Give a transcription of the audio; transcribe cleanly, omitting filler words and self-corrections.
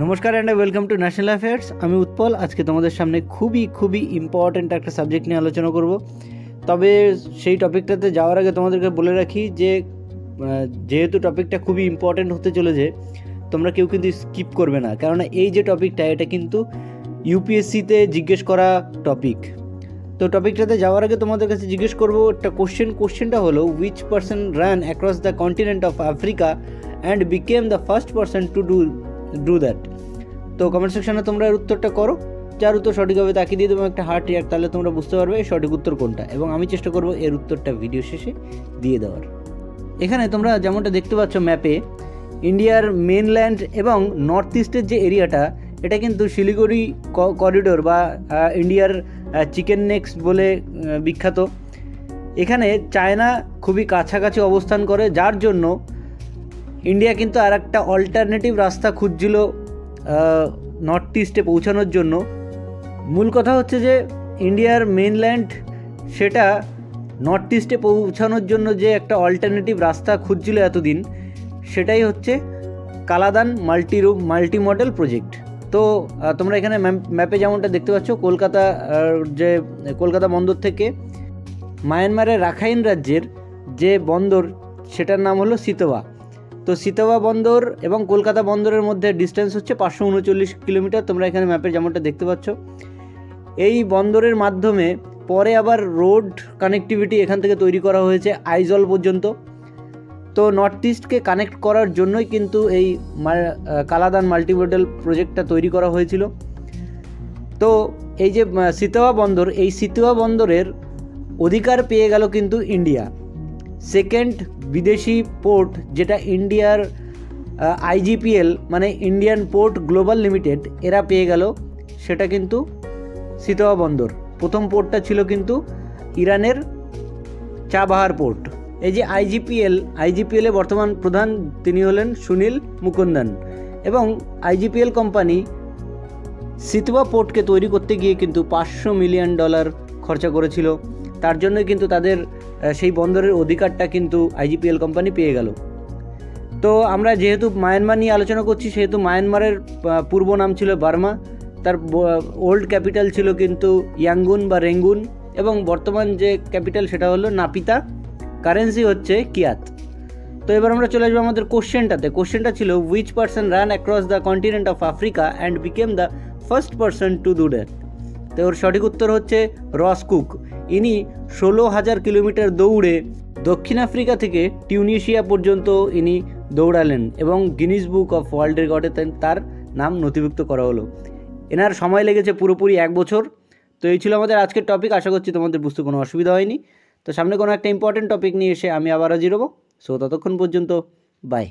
নমস্কার and welcome to national affairs. আমি উৎপল। আজকে তোমাদের সামনে খুবই ইম্পর্ট্যান্ট একটা সাবজেক্ট নিয়ে আলোচনা করব। তবে সেই টপিকটাতে যাওয়ার আগে তোমাদেরকে বলে রাখি যে যেহেতু টপিকটা খুবই ইম্পর্ট্যান্ট হতে চলেছে, তোমরা কেউ কিন্তু স্কিপ করবে না, কেননা এই যে টপিকটা এটা কিন্তু ইউপিএসসিতে জিজ্ঞেস করা টপিক। তো টপিকটাতে যাওয়ার আগে তোমাদের কাছে জিজ্ঞেস করবো একটা কোশ্চেনটা হলো, which person run across the continent of Africa and became the first person to do that. তো কমেন্ট সেকশনে তোমরা এর উত্তরটা করো, যার উত্তর সঠিক হবে তাকে দিয়ে দেবো একটা হার্ট রিয়াক্ট, তাহলে তোমরা বুঝতে পারবে সঠিক উত্তর কোনটা, এবং আমি চেষ্টা করবো এর উত্তরটা ভিডিও শেষে দিয়ে দেওয়ার। এখানে তোমরা যেমনটা দেখতে পাচ্ছ ম্যাপে, ইন্ডিয়ার মেনল্যান্ড এবং নর্থ ইস্টের যে এরিয়াটা, এটা কিন্তু শিলিগুড়ি করিডোর বা ইন্ডিয়ার চিকেন নেক্সট বলে বিখ্যাত। এখানে চায়না খুবই কাছাকাছি অবস্থান করে, যার জন্য ইন্ডিয়া কিন্তু আর একটা অল্টারনেটিভ রাস্তা খুঁজছিল নর্থ ইস্টে পৌঁছানোর জন্য। মূল কথা হচ্ছে যে ইন্ডিয়ার মেনল্যান্ড সেটা নর্থ ইস্টে পৌঁছানোর জন্য যে একটা অল্টারনেটিভ রাস্তা খুঁজছিল এতদিন, সেটাই হচ্ছে কালাদান মাল্টি মডেল প্রজেক্ট। তো তোমরা এখানে ম্যাপে যেমনটা দেখতে পাচ্ছ, কলকাতা বন্দর থেকে মায়ানমারের রাখাইন রাজ্যের যে বন্দর সেটার নাম হলো সিতোয়া। তো সিতোয়া বন্দর এবং কলকাতা বন্দরের মধ্যে ডিস্টেন্স হচ্ছে 539 কিলোমিটার। তোমরা এখানে ম্যাপে যেমনটা দেখতে পাচ্ছ, এই বন্দরের মাধ্যমে পরে আবার রোড কানেক্টিভিটি এখান থেকে তৈরি করা হয়েছে আইজল পর্যন্ত। তো নর্থ ইস্টকে কানেক্ট করার জন্যই কিন্তু এই কালাদান মাল্টিমডেল প্রজেক্টটা তৈরি করা হয়েছিল। তো এই যে সিতোয়া বন্দর, এই সিতোয়া বন্দরের অধিকার পেয়ে গেল কিন্তু ইন্ডিয়া। সেকেন্ড বিদেশি পোর্ট যেটা ইন্ডিয়ার আইজিপিএল মানে ইন্ডিয়ান পোর্ট গ্লোবাল লিমিটেড এরা পেয়ে গেল, সেটা কিন্তু সিতোয়া বন্দর। প্রথম পোর্টটা ছিল কিন্তু ইরানের চাবাহার পোর্ট। এই যে আইজিপিএলে বর্তমান প্রধান তিনি হলেন সুনীল মুকুন্দন, এবং আইজিপিএল কোম্পানি সিতোয়া পোর্টকে তৈরি করতে গিয়ে কিন্তু $500 মিলিয়ন খরচা করেছিল। তার জন্যই কিন্তু তাদের সেই বন্দরের অধিকারটা কিন্তু আইজিপিএল কোম্পানি পেয়ে গেল। তো আমরা যেহেতু মায়ানমার নিয়ে আলোচনা করছি, সেহেতু মায়ানমারের পূর্ব নাম ছিল বার্মা, তার ওল্ড ক্যাপিটাল ছিল কিন্তু ইয়াঙ্গুন বা রেঙ্গুন, এবং বর্তমান যে ক্যাপিটাল সেটা হলো নাপিতা, কারেন্সি হচ্ছে কিয়াত। তো এবার আমরা চলে আসবো আমাদের কোশ্চেনটা ছিল, which person run across the continent of Africa and became the first person to do that. তো ওর সঠিক উত্তর হচ্ছে রস কুক। ইনি 16,000 কিলোমিটার দৌড়ে দক্ষিণ আফ্রিকা থেকে টিউনিশিয়া পর্যন্ত ইনি দৌড়ালেন, এবং গিনিস বুক অফ ওয়ার্ল্ড রেকর্ডে তার নাম নথিভুক্ত করা হলো। এনার সময় লেগেছে পুরোপুরি 1 বছর। তো এই ছিল আমাদের আজকের টপিক। আশা করছি তোমাদের বুঝতে কোনো অসুবিধা হয়নি। তো সামনে কোনো একটা ইম্পর্টেন্ট টপিক নিয়ে এসে আমি আবার হাজির হবো। সো ততক্ষণ পর্যন্ত বাই।